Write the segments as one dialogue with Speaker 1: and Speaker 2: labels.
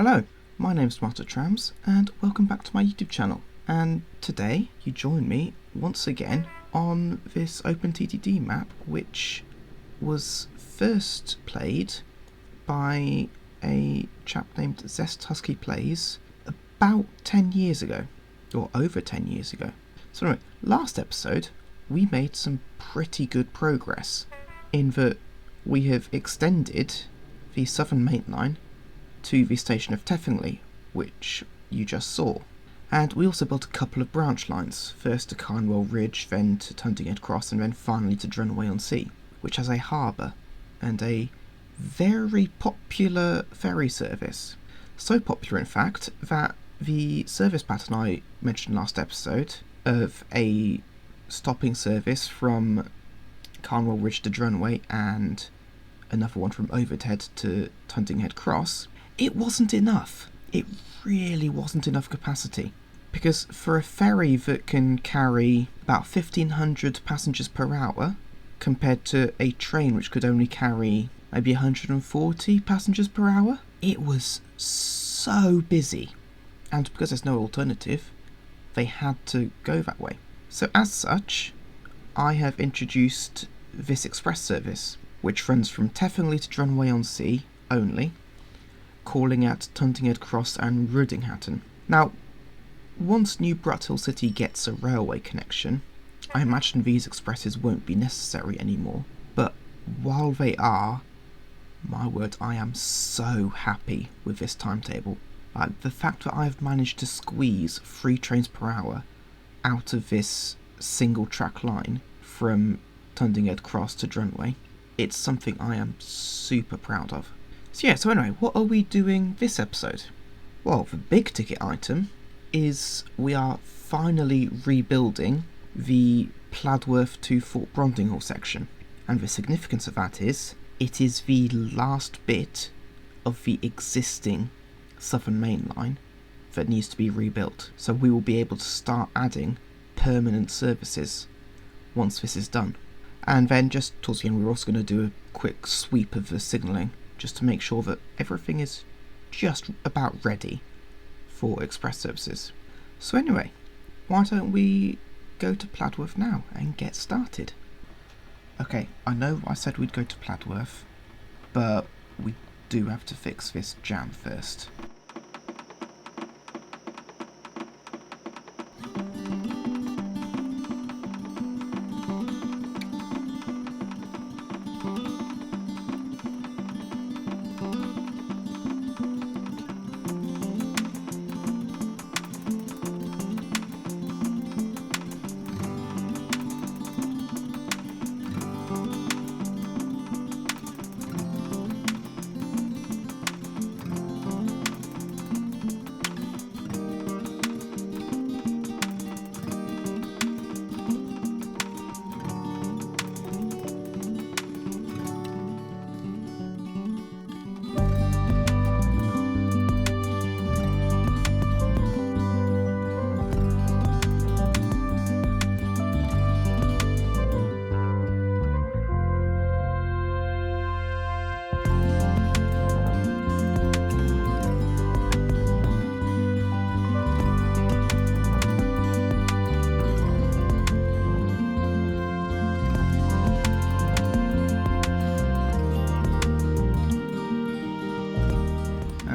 Speaker 1: Hello, my name's Master Trams and welcome back to my YouTube channel. And today you join me once again on this OpenTTD map, which was first played by a chap named Zest Husky Plays about 10 years ago, or over 10 years ago. So anyway, last episode we made some pretty good progress in that we have extended the Southern Main Line to the station of Teffingly, which you just saw. And we also built a couple of branch lines, first to Carnwell Ridge, then to Tuntinghead Cross, and then finally to Drunway-on-Sea, which has a harbour and a very popular ferry service. So popular, in fact, that the service pattern I mentioned last episode of a stopping service from Carnwell Ridge to Drunway and another one from Overthead to Tuntinghead Cross, it wasn't enough. It really wasn't enough capacity. Because for a ferry that can carry about 1,500 passengers per hour, compared to a train which could only carry maybe 140 passengers per hour, it was so busy. And because there's no alternative, they had to go that way. So as such, I have introduced this express service, which runs from Teffingly to Drunway-on-Sea only, calling at Tuntinghead Cross and Rudinghatton. Now, once New Bruthill City gets a railway connection, I imagine these expresses won't be necessary anymore, but while they are, my word, I am so happy with this timetable. The fact that I've managed to squeeze 3 trains per hour out of this single track line from Tuntinghead Cross to Drunway, it's something I am super proud of. So anyway, what are we doing this episode? Well, the big ticket item is we are finally rebuilding the Pladworth to Fort Brondinghall section. And the significance of that is, it is the last bit of the existing Southern Main Line that needs to be rebuilt. So we will be able to start adding permanent services once this is done. And then just towards the end, we're also going to do a quick sweep of the signalling, just to make sure that everything is just about ready for express services. So anyway, why don't we go to Pladworth now and get started? Okay, I know I said we'd go to Pladworth, but we do have to fix this jam first.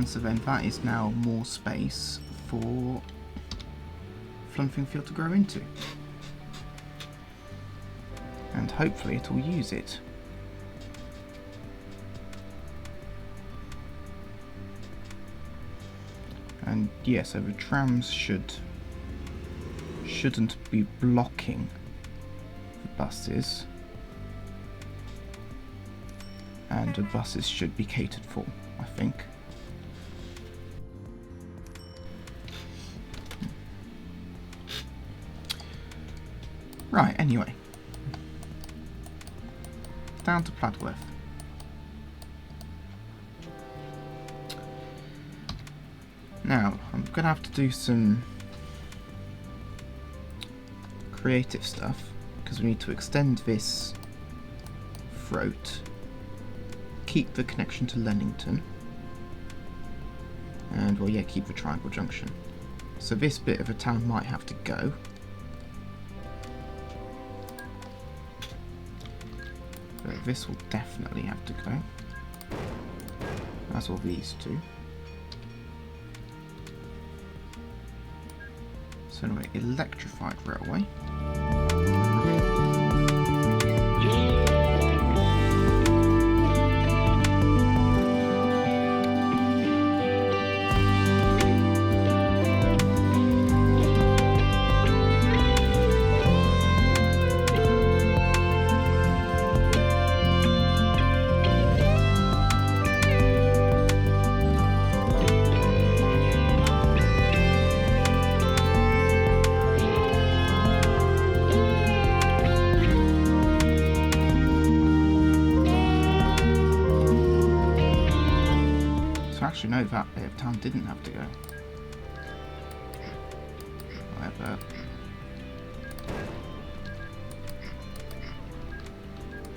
Speaker 1: So then that is now more space for Flunfingfield to grow into. And hopefully it will use it. And yeah, so the trams shouldn't be blocking the buses. And the buses should be catered for, I think. Right, anyway. Down to Pladworth. Now, I'm going to have to do some creative stuff, because we need to extend this throat, keep the connection to Leamington, And, well, yeah, keep the triangle junction. So this bit of a town might have to go. But this will definitely have to go. As will these two. So anyway, electrified railway. Actually, no, that bit of town didn't have to go. However,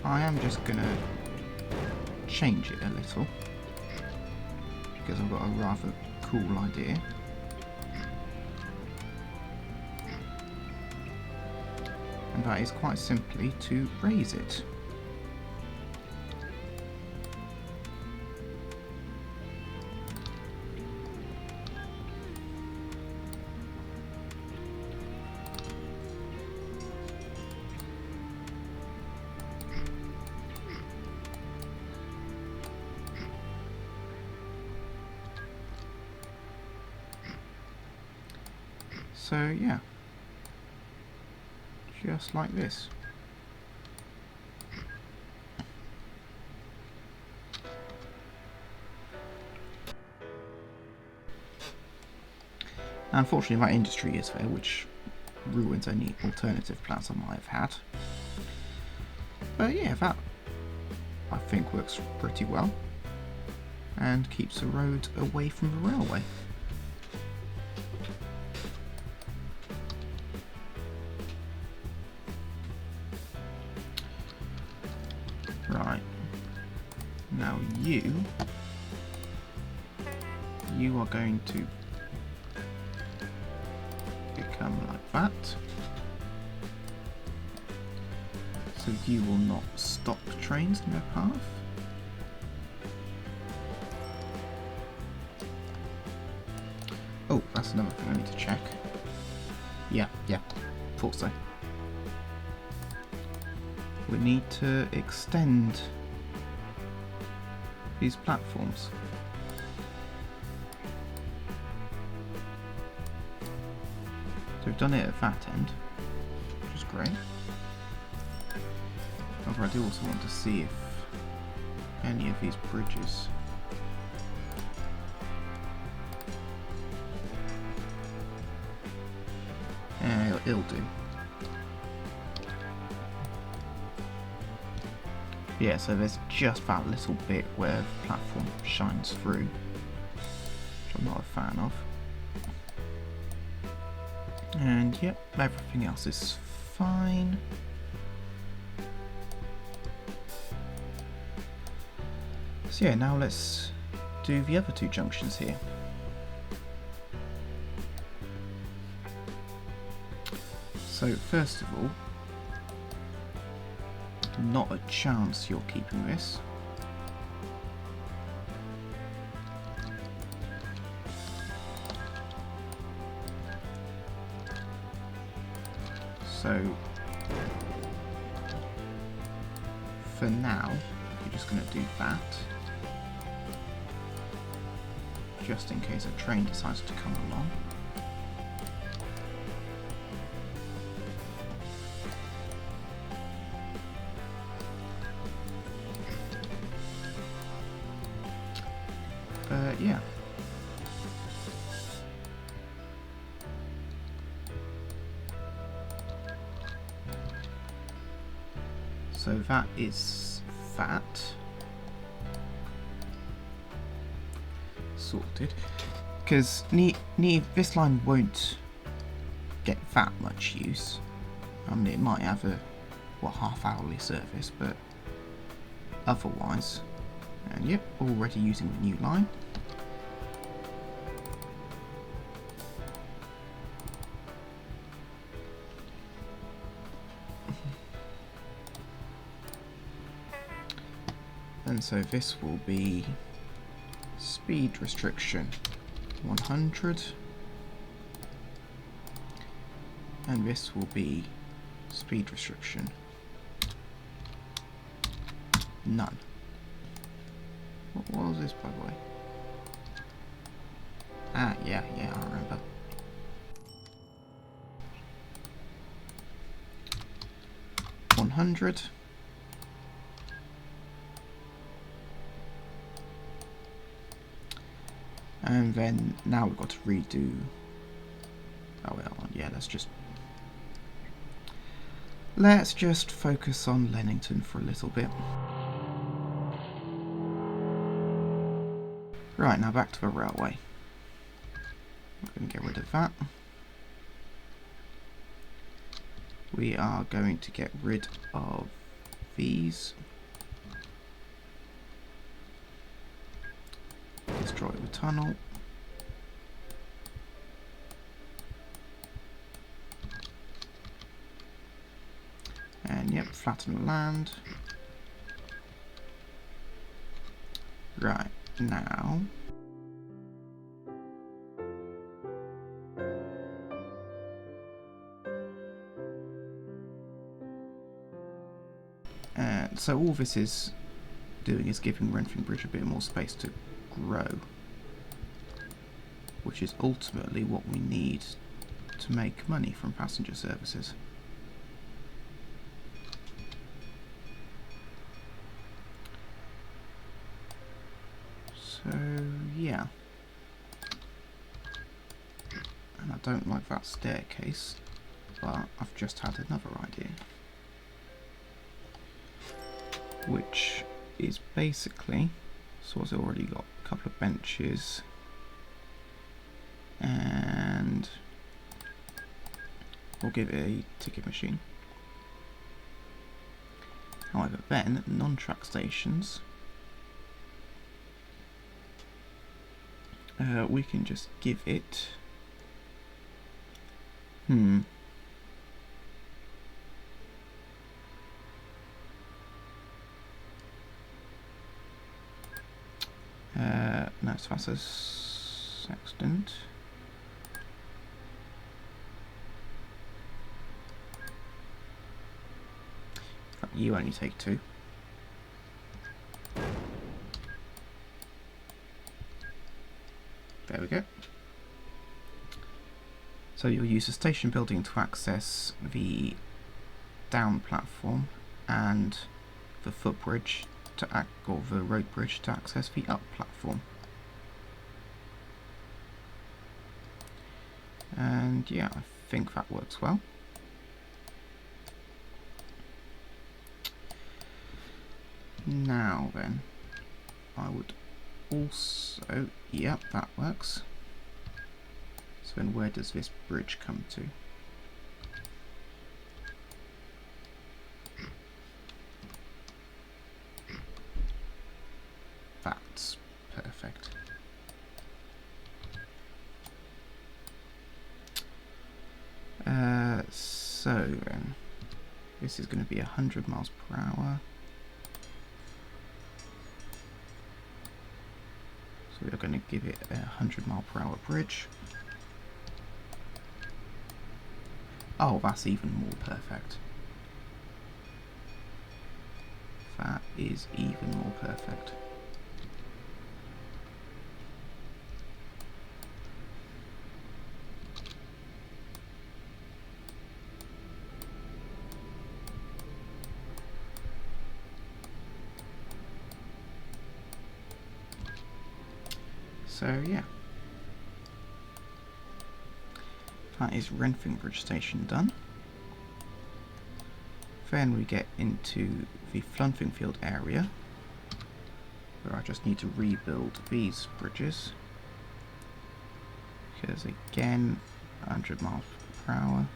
Speaker 1: I am just gonna change it a little because I've got a rather cool idea. And that is quite simply to raise it. So yeah, just like this. Now, unfortunately, that industry is there, which ruins any alternative plans I might have had. But yeah, that I think works pretty well and keeps the road away from the railway. Right, now you are going to become like that, so you will not stop trains in their path. Oh, that's another thing I need to check. Yeah, thought so. We need to extend these platforms. So we've done it at that end, which is great. However, I do also want to see if any of these bridges it'll do. Yeah, so there's just that little bit where the platform shines through, which I'm not a fan of. And yep, everything else is fine. So yeah, now let's do the other two junctions here. So first of all, not a chance you're keeping this. So for now, you're just going to do that, just in case a train decides to come along. Yeah. So that is that. Sorted. Because this line won't get that much use. I mean, it might have a, half-hourly service, but otherwise. And yep, already using the new line. And so this will be speed restriction 100, and this will be speed restriction none. What was this, by the way? Ah, yeah, I remember. $100. And then now we've got to redo. Oh well, yeah. Let's just focus on Leamington for a little bit. Right, now back to the railway. We're going to get rid of that. We are going to get rid of these. Destroy the tunnel. And yep, flatten the land. Right, now so all this is doing is giving Renfrew Bridge a bit more space to grow, which is ultimately what we need to make money from passenger services. So yeah, and I don't like that staircase, but I've just had another idea, which is basically, so it's already got a couple of benches, and we'll give it a ticket machine. However, then non-track stations, we can just give it no, so that's a sextant. You only take 2. There we go. So you'll use the station building to access the down platform and the footbridge or the road bridge to access the up platform. And yeah, I think that works well. Now then, I would also, yep, that works. So then where does this bridge come to? That's perfect. So then, this is going to be 100 miles per hour. So we're going to give it a 100 mile per hour bridge. Oh, that's even more perfect. That is even more perfect. So yeah, that is Renfrew Bridge Station done. Then we get into the Flunfingfield area, where I just need to rebuild these bridges, because again, 100 miles per hour.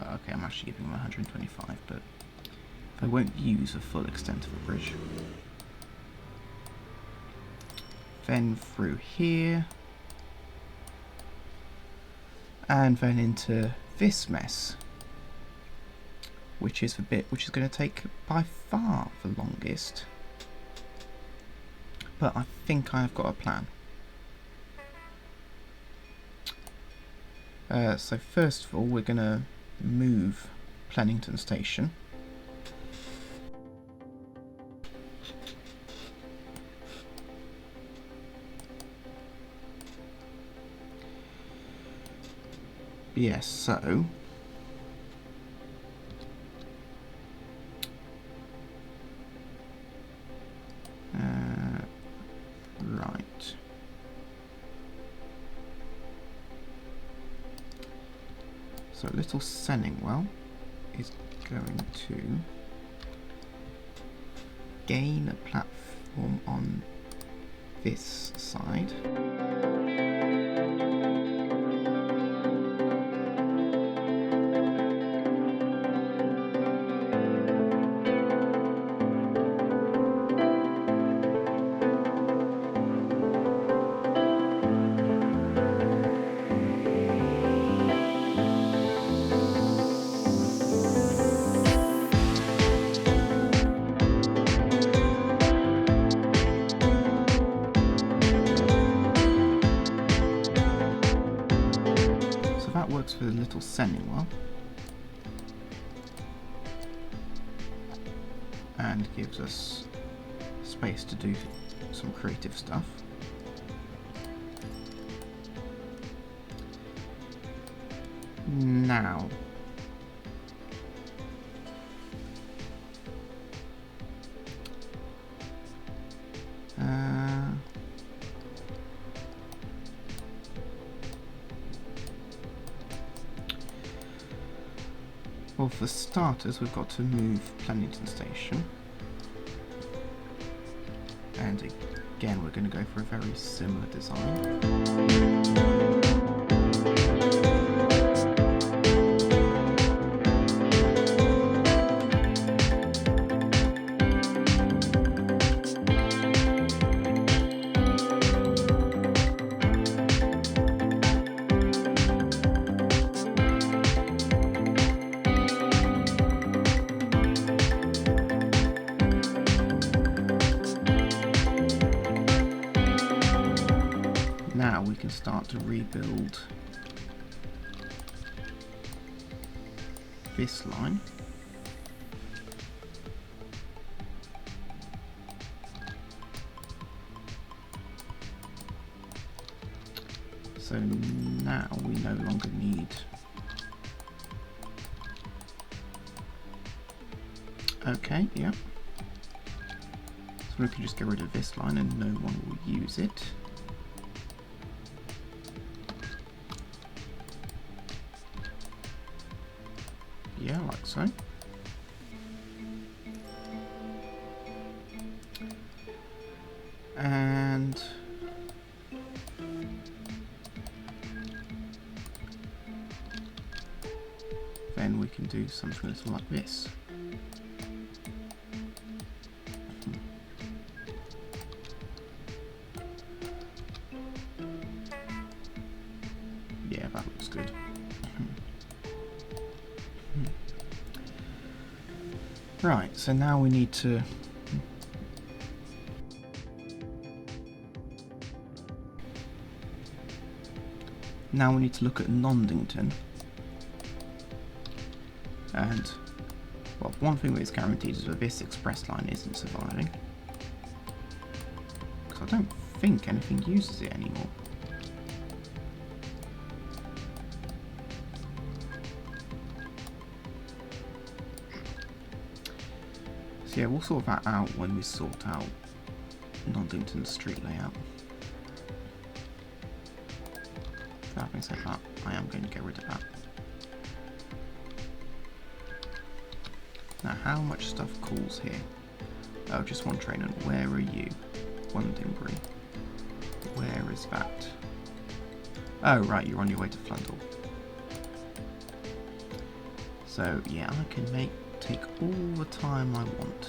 Speaker 1: Okay, I'm actually giving them 125, but I won't use the full extent of the bridge. Then through here, and then into this mess, which is the bit which is going to take by far the longest. But I think I have got a plan. So first of all, we're going to move Pennington Station. Yes, so right. So Little Senningwell is going to gain a platform on this side. For the Little Senningwell, and gives us space to do some creative stuff. Now, well, for starters, we've got to move Pennington Station, and again we're going to go for a very similar design. Now we can start to rebuild this line. So now we no longer need yeah. So we can just get rid of this line and no one will use it. Yeah, like so. And then we can do something that's like this. Yeah, that looks good. Right, so now we need to look at Nondington. And well, one thing that is guaranteed is that this express line isn't surviving, because I don't think anything uses it anymore. So yeah, we'll sort that out when we sort out Nondington's street layout. That being said, that I am going to get rid of that. Now, how much stuff calls here? Oh, just one train. And where are you? Brondinghall. Where is that? Oh, right, you're on your way to Flunfingfield. So yeah, I can take all the time I want.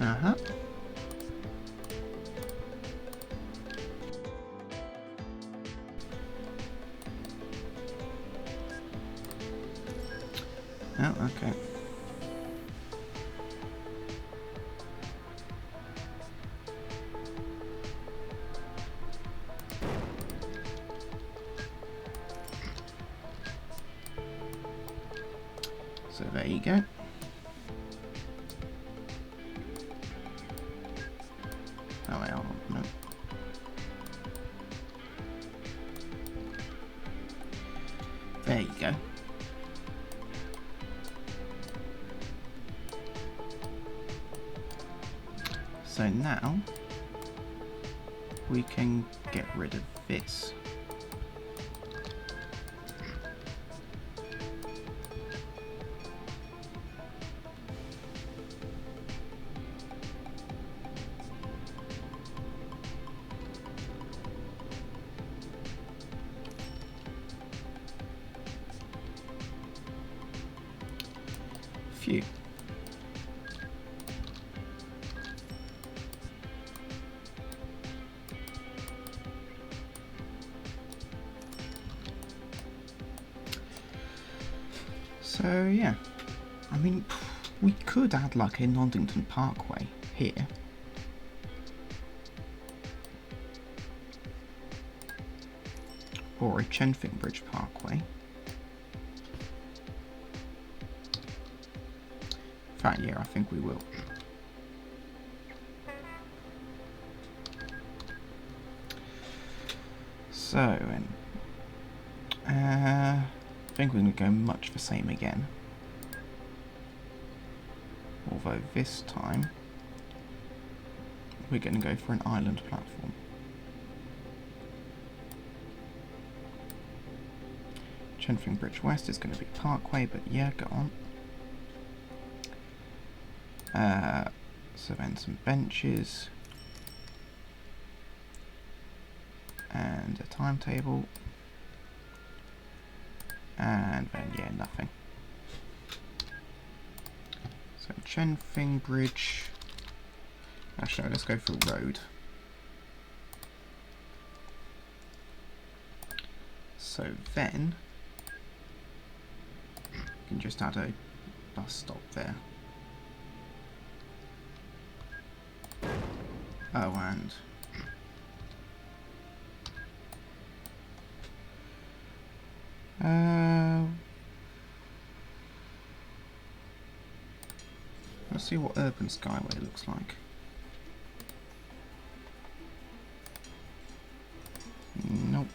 Speaker 1: Uh-huh. Oh, okay. So there you go. Oh wait, hold on, no. There you go. So now we can get rid of this. Phew. So yeah, I mean, we could add like a Nondington Parkway here. Or a Chenfingbridge Parkway. In fact, yeah, I think we will. So, I think we're going to go much the same again. Although this time, we're going to go for an island platform. Chenfingbridge West is going to be Parkway, but yeah, go on. So then some benches. And a timetable. And then, yeah, nothing. So Chenfingbridge. Actually, no, let's go for road. So then, you can just add a bus stop there. Oh, and let's see what Urban Skyway looks like. Nope.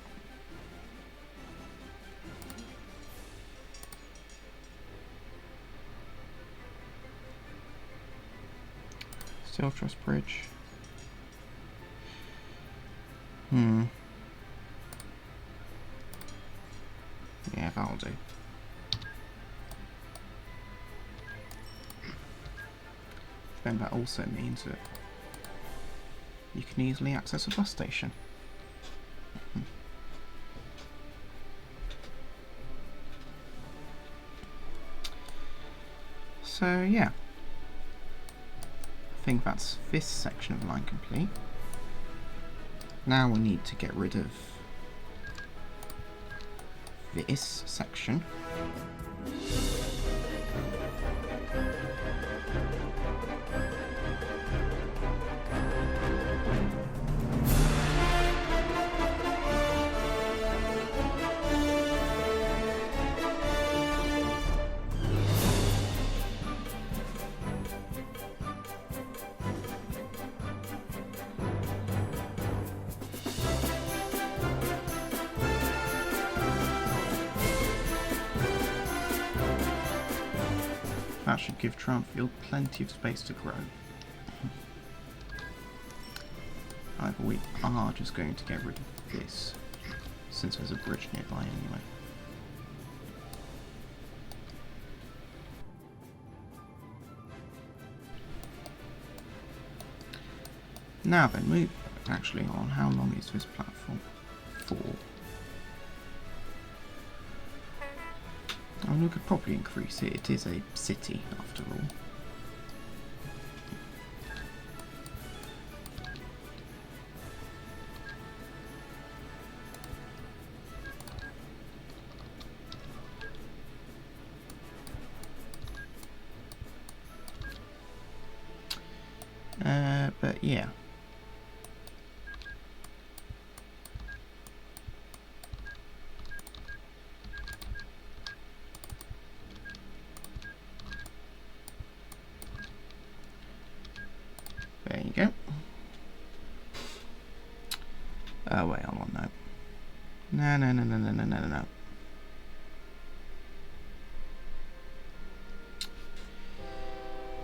Speaker 1: Steel Truss Bridge. Yeah, that'll do. Then that also means that you can easily access a bus station. So yeah, I think that's this section of the line complete. Now we need to get rid of this section. That should give Trarnfield plenty of space to grow. However, we are just going to get rid of this, since there's a bridge nearby anyway. Now then, move actually on. How long is this platform for? And we could probably increase it. It is a city, after all. Yeah. There you go. Oh wait, hold on, no. No.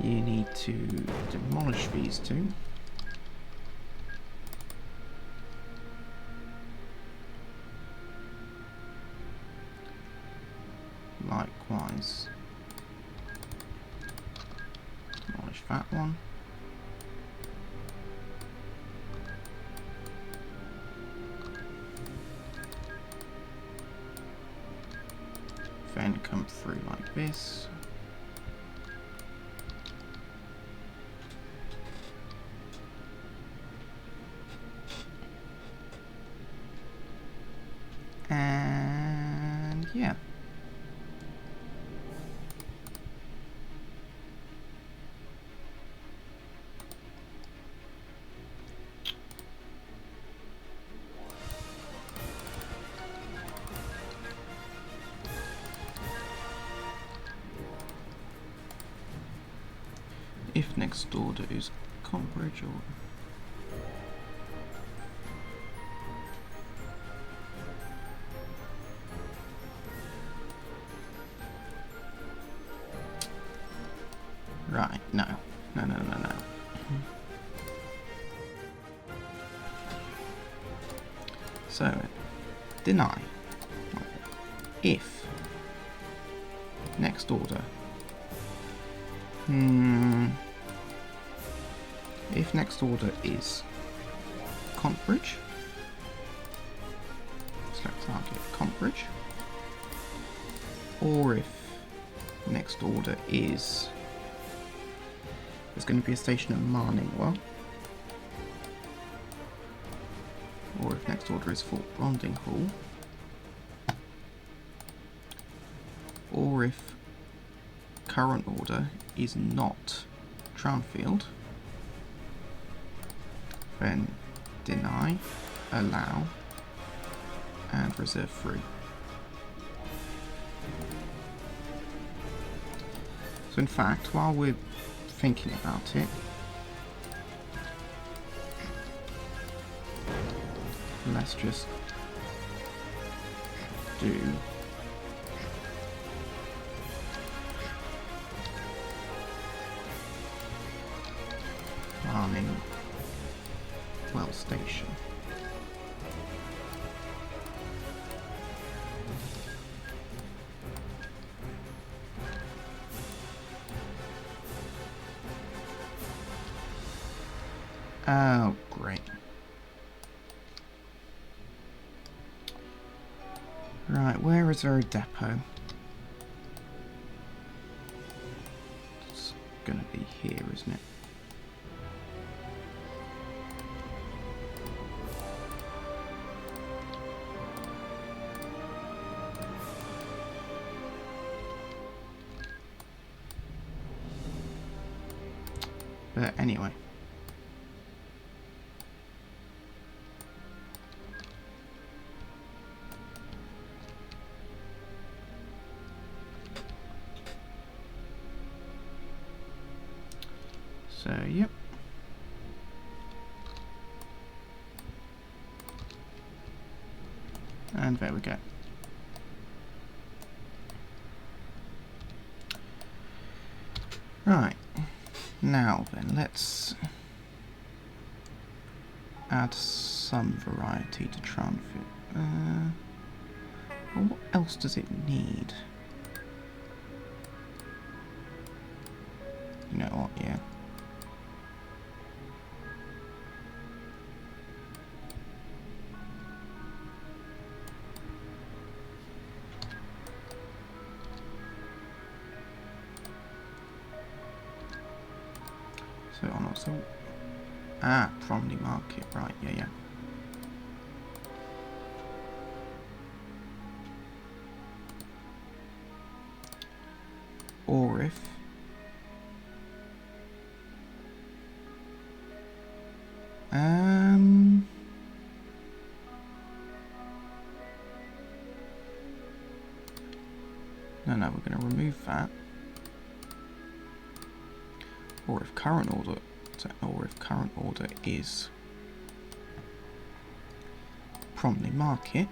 Speaker 1: You need to demolish these two. Likewise, demolish that one. Then come through like this. And yeah. If next order is Combridge or right, no. So deny if next order if next order is Combridge, select target Combridge, or if next order is, there's going to be a station at Marningwell, or if next order is Fort Brondinghall, or if current order is not Trarnfield, then deny, allow, and reserve free. So in fact, while we're thinking about it, let's just do Marningwell Station. Oh, great. Right, where is there a depot? It's gonna be here, isn't it? But anyway. So, yep. And there we go. Right. Now then, let's add some variety to Trarnfield. Well, what else does it need? You know what, yeah. So on also Bromley Market, right, yeah. Or if that, or if current order is promptly mark it.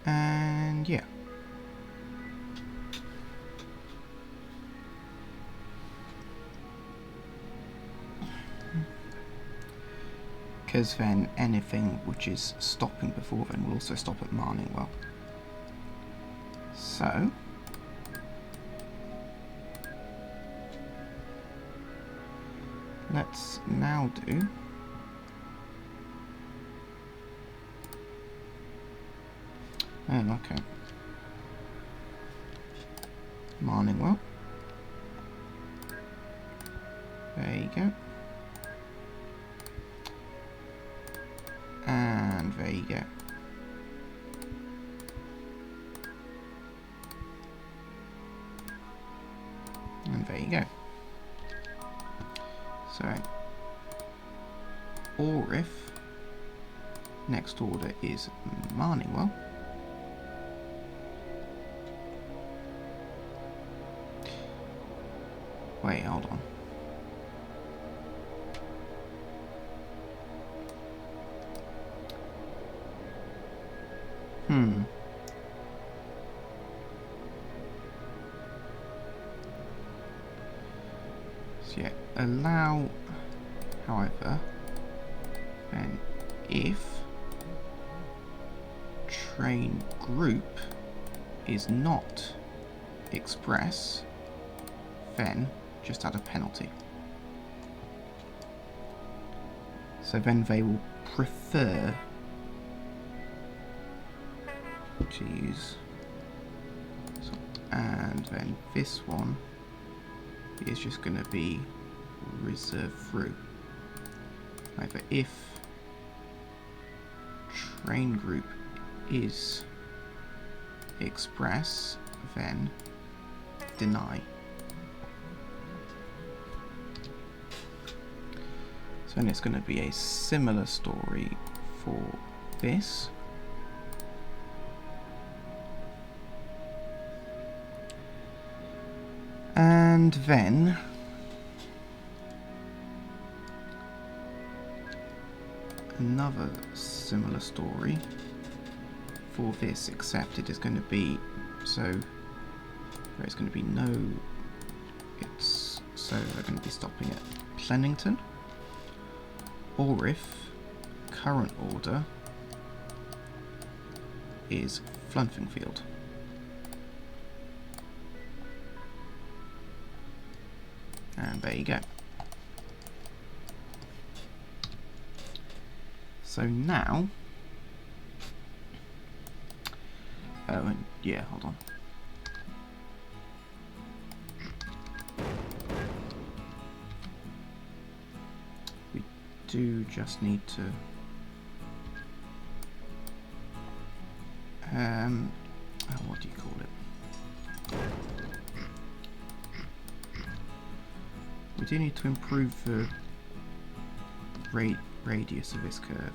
Speaker 1: And yeah. Because then anything which is stopping before then will also stop at Marningwell. So let's now do okay. Marningwell. There you go. And there you go. And there you go. So, or if next order is Marningwell, wait, hold on. So yeah, allow, however, then if train group is not express, then just add a penalty. So then they will prefer to use, and then this one is just going to be reserved through. However, if train group is express, then deny. So then it's going to be a similar story for this. And then another similar story for this, except it is going to be so there's going to be no, it's so they're going to be stopping at Pennington, or if current order is Flunfingfield. And there you go. So now, oh, and yeah, hold on. We do just need to what do you call it? We do need to improve the radius of this curve.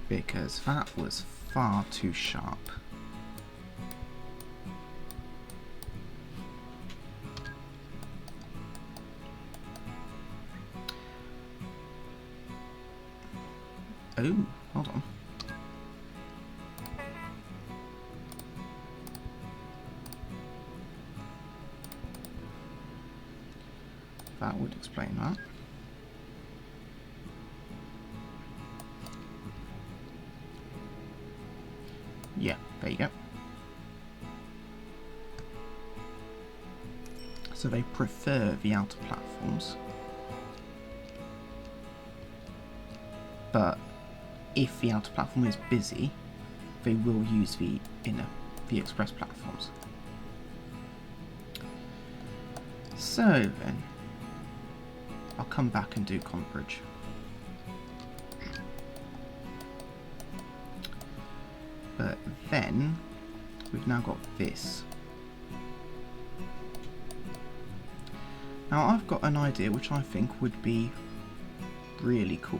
Speaker 1: Because that was far too sharp. Oh, hold on. That would explain that. Yeah, there you go. So they prefer the outer platforms, but if the outer platform is busy, they will use the inner, the express platforms. So then, I'll come back and do Contbridge. But then, we've now got this. Now I've got an idea which I think would be really cool.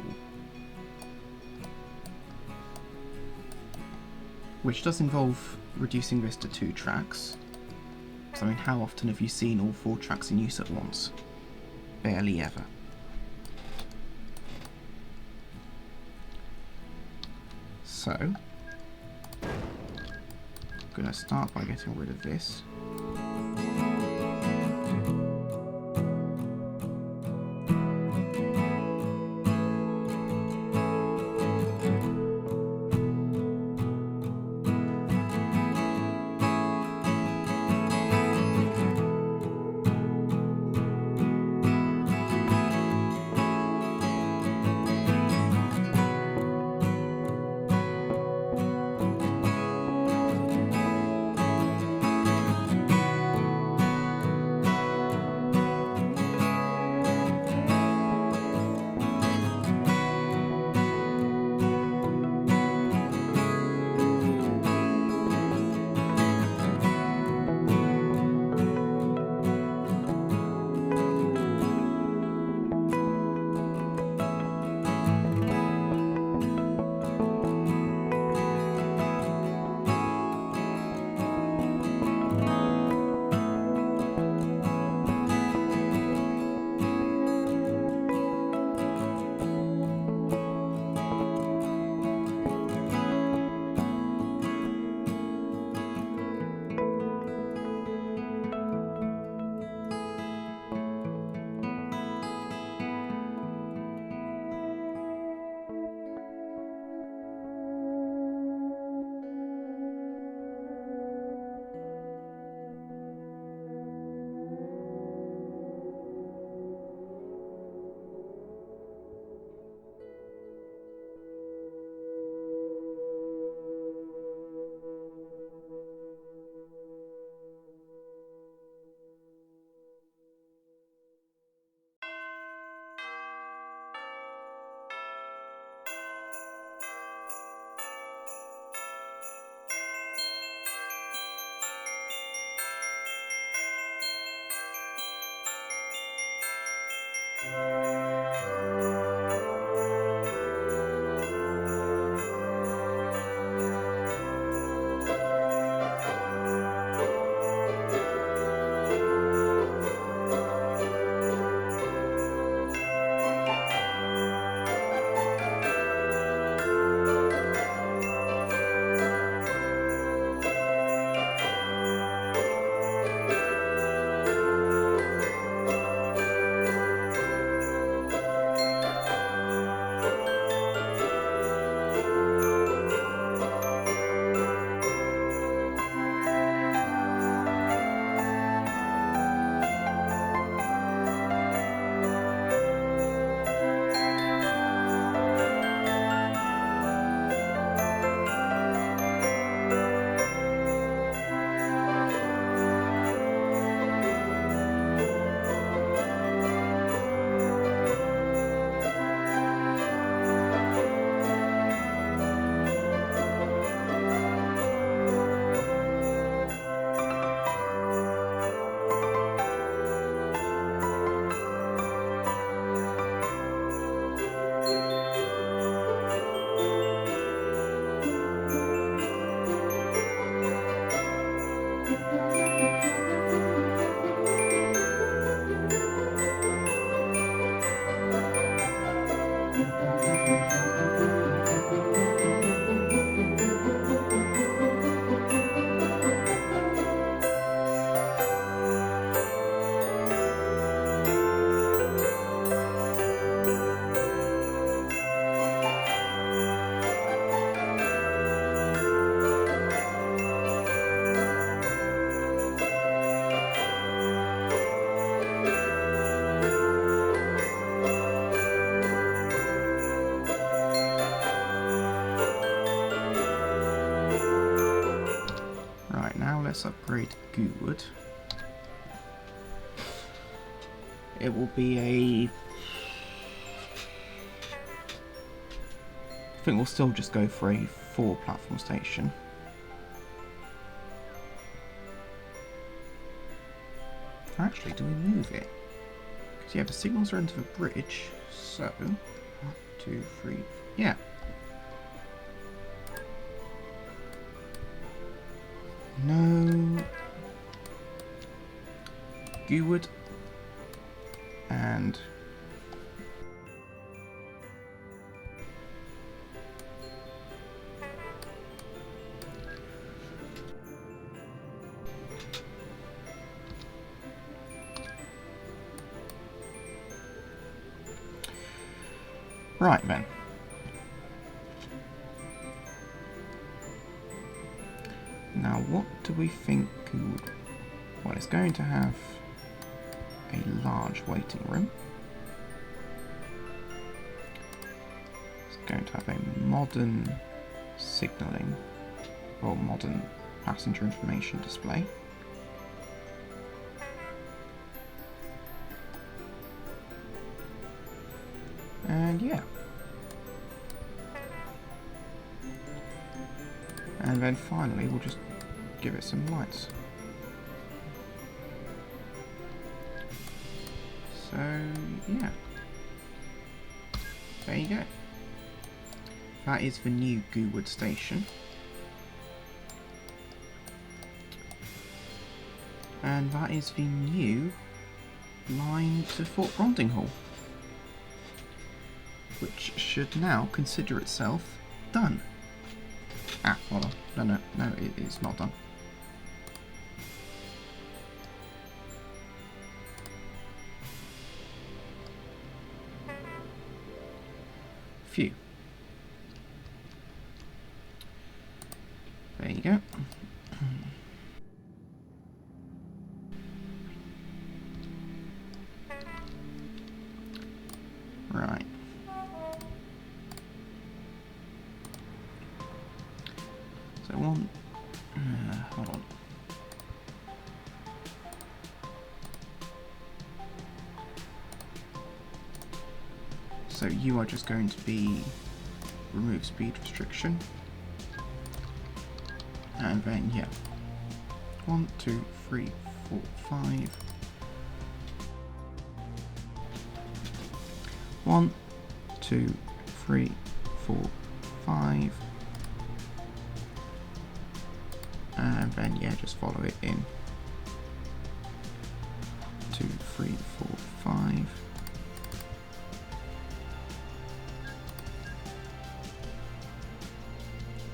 Speaker 1: Which does involve reducing this to 2 tracks. So, I mean, how often have you seen all 4 tracks in use at once? Barely ever. So, I'm going to start by getting rid of this. Let's upgrade Goowood. It will be a... I think we'll still just go for a 4-platform station. Actually, do we move it? Because yeah, the signals are into the bridge, so 2, 3. Yeah. No. Goowood. And right then. Now what do we think Goowood? Well, it's going to have a large waiting room. It's going to have a modern signalling or modern passenger information display. And yeah. And then finally we'll just give it some lights. So yeah. There you go. That is the new Goowood station. And that is the new line to Fort Brondinghall, which should now consider itself done. Ah, hold on. No, it's not done. Phew. There you go. Right. So one... hold on. So you are just going to be remove speed restriction. And then, yeah. 1, 2, 3, 4, 5. 1, 2, 3, 4, 5. And then, yeah, just follow it in. 2, 3, 4, 5.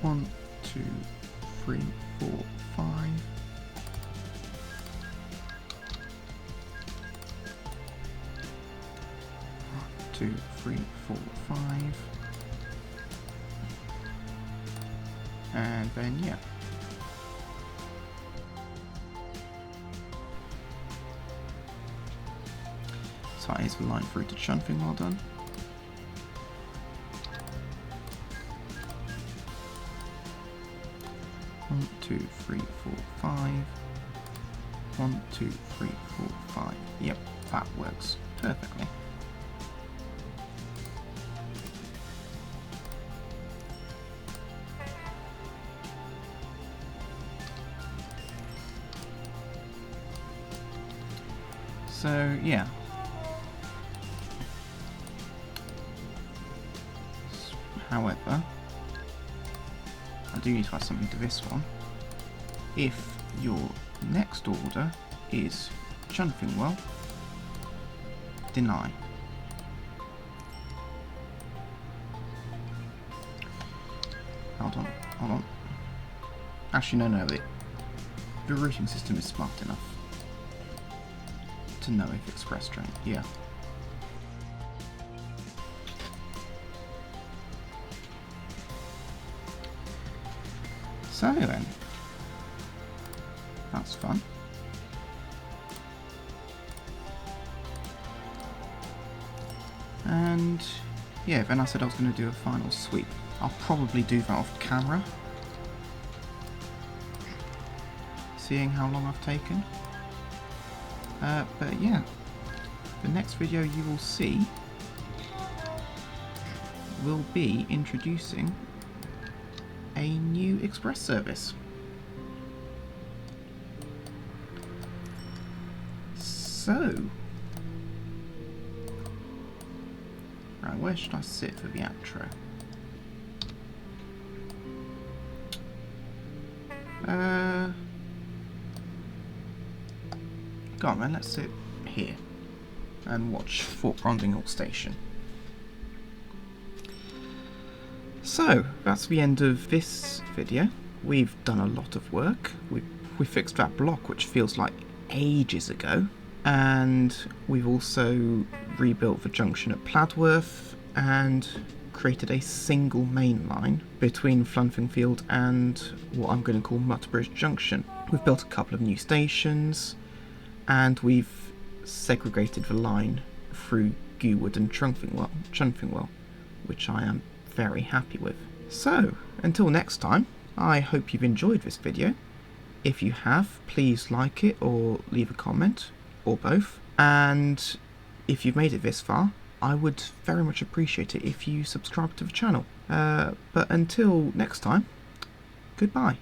Speaker 1: One, 2, 3, 4, 5. 2, 3, 4, 5. And then, yeah. So that is the line through to Flunfingfield done. One, 2, 3, 4, 5. 1, 2, 3, 4, 5. Yep, that works perfectly. So, yeah. However, I do need to add something to this one. If your next order is Flunfingfield, deny. Hold on. Actually, no, the routing system is smart enough to know if express train, yeah. So then, that's fun. And yeah, then I said I was going to do a final sweep. I'll probably do that off camera, seeing how long I've taken. But yeah, the next video you will see will be introducing a new express service. So, Right, where should I sit for the outro? Go on man, let's sit here and watch Fort Brondinghall Station. So, that's the end of this video. We've done a lot of work. We fixed that block, which feels like ages ago, and we've also rebuilt the junction at Pladworth and created a single main line between Flunfingfield and what I'm going to call Mutterbridge Junction. We've built a couple of new stations, and we've segregated the line through Gwood and Trunfingfield, which I am very happy with. So, until next time, I hope you've enjoyed this video. If you have, please like it or leave a comment, or both. And if you've made it this far, I would very much appreciate it if you subscribe to the channel. But until next time, goodbye.